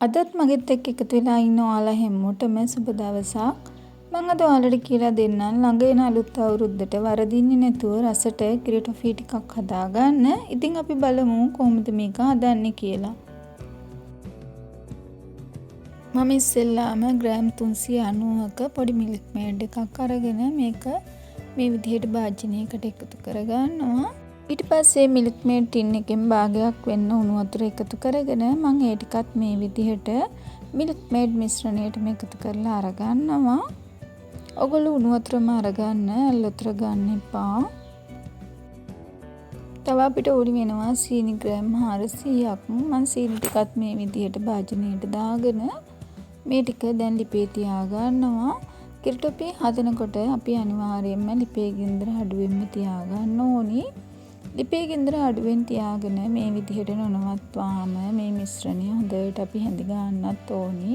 අදත් මගෙත් එක්ක එකතු වෙලා ඉන්න ඔයාලා හැමෝටම සුබ දවසක්. මම අද ඔයාලට කියලා දෙන්නම් ළඟ එන අලුත් අවුරුද්දට වරදින්නේ නැතුව රසට කිරි ටොෆී ටිකක් හදාගන්න. ඉතින් අපි බලමු කොහොමද මේක හදන්නේ කියලා. මම ඉස්සෙල්ලාම ග්‍රෑම් 390ක පොඩි මිල්ක් මේඩ් එකක් අරගෙන මේක මේ විදිහට භාජනයකට එකතු කරගන්නවා. ඊට පස්සේ මිල්ක් මේඩ් ටින් එකෙන් භාගයක් වෙන්න උණු වතුර එකතු කරගෙන මම ඒ ටිකත් මේ විදිහට මිල්ක් මේඩ් මිශ්‍රණයටම එකතු කරලා අරගන්නවා. ඔයගොල්ලෝ උණු වතුරම අරගන්න, ඇල් වතුර ගන්න එපා. තව අපිට ඕනි වෙනවා සීනි ග්‍රෑම් 400ක්. මම සීනි ටිකත් මේ විදිහට භාජනයට දාගෙන මේ ටික දැන් ලිපේ තියාගන්නවා. කිරි ටොෆී හදනකොට අපි අනිවාර්යයෙන්ම ලිපේ ගින්දර අඩුවෙන්ම තියාගන්න ඕනි. ලිපේ ගින්දර අඩුවෙන් තියාගෙන මේ විදිහට නොනවත්වාම මේ මිශ්‍රණය හොඳට අපි හැඳි ගන්නත් ඕනි.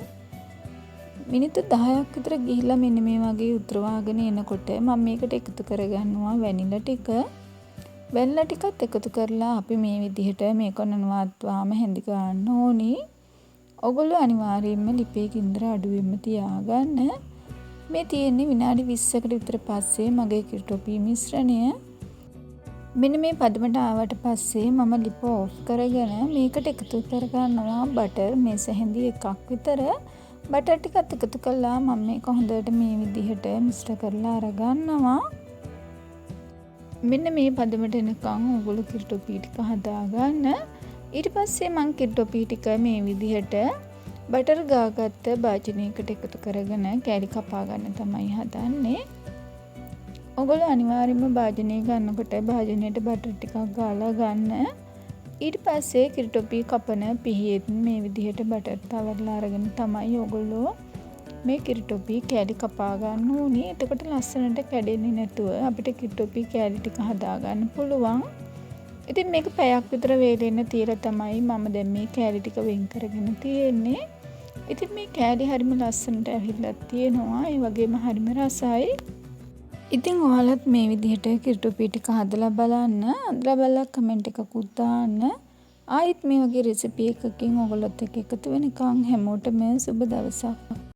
මිනිත්තු 10ක් විතර ගිහිල්ලා මෙන්න මේ වගේ උතුරවාගෙන එනකොට මම මේකට එකතු කරගන්නවා වැනිලා ටික. වැනිලා ටිකත් එකතු කරලා අපි මේ විදිහට මේක නොනවත්වාම හැඳි ගන්න ඕනි. ඔයගොල්ලෝ අනිවාර්යයෙන්ම ලිපේ ගින්දර අඩුවෙන්ම තියාගන්න. මේ තියෙන්නේ විනාඩි 20කට විතර පස්සේ මගේ කිරි ටොෆී මිශ්‍රණය මෙන්න මේ පදමට ආවට පස්සේ මම ලිප ඔෆ් කරගෙන මේකට එකතු කරගන්නවා බටර් මේස හැඳි එකක් විතර. බටර් ටිකත් එකතු කළා මම මේක හොඳට මේ විදිහට මිශ්‍ර කරලා අරගන්නවා. මෙන්න මේ පදමට එනකන් ඔයගොල්ලෝ කිරි ටොෆී ටික හදාගන්න. ඊට පස්සේ මම කිරි ටොෆී ටික මේ විදිහට බටර් ගාගත්ත භාජනයකට එකතු කරගෙන කෑලි කපා ගන්න තමයි හදන්නේ. ඔයගොල්ලෝ අනිවාර්යයෙන්ම භාජනය ගන්නකොට භාජනයට බටර් ටිකක් ගාලා ගන්න. ඊට පස්සේ කිරි ටොෆී කපන පිහියෙන් මේ විදිහට බටර් තවරලා අරගෙන තමයි ඔයගොල්ලෝ මේ කිරි ටොෆී කෑලි කපා ගන්න ඕනේ. එතකොට ලස්සනට කැඩෙන්නේ නැතුව අපිට කිරි ටොෆී කෑලි ටික හදා ගන්න පුළුවන්. ඉතින් මේක පැයක් විතර වේලෙන්න තියලා තමයි මම දැන් මේ කෑලි ටික වෙන් කරගෙන තියෙන්නේ. ඉතින් මේ කෑලි හරිම ලස්සනට ඇවිල්ලා තියෙනවා. ඒ වගේම හරිම රසයි. ඉතින් ඔයාලත් මේ විදිහට කිරි ටොෆී ටික හදලා බලන්න. හදලා බලලා කමෙන්ට් එකකුත් දාන්න. ආයෙත් මේ වගේ රෙසිපි එකකින් ඔයගොල්ලොත් එක්ක එකතු වෙනකන් හැමෝටම සුබ දවසක්.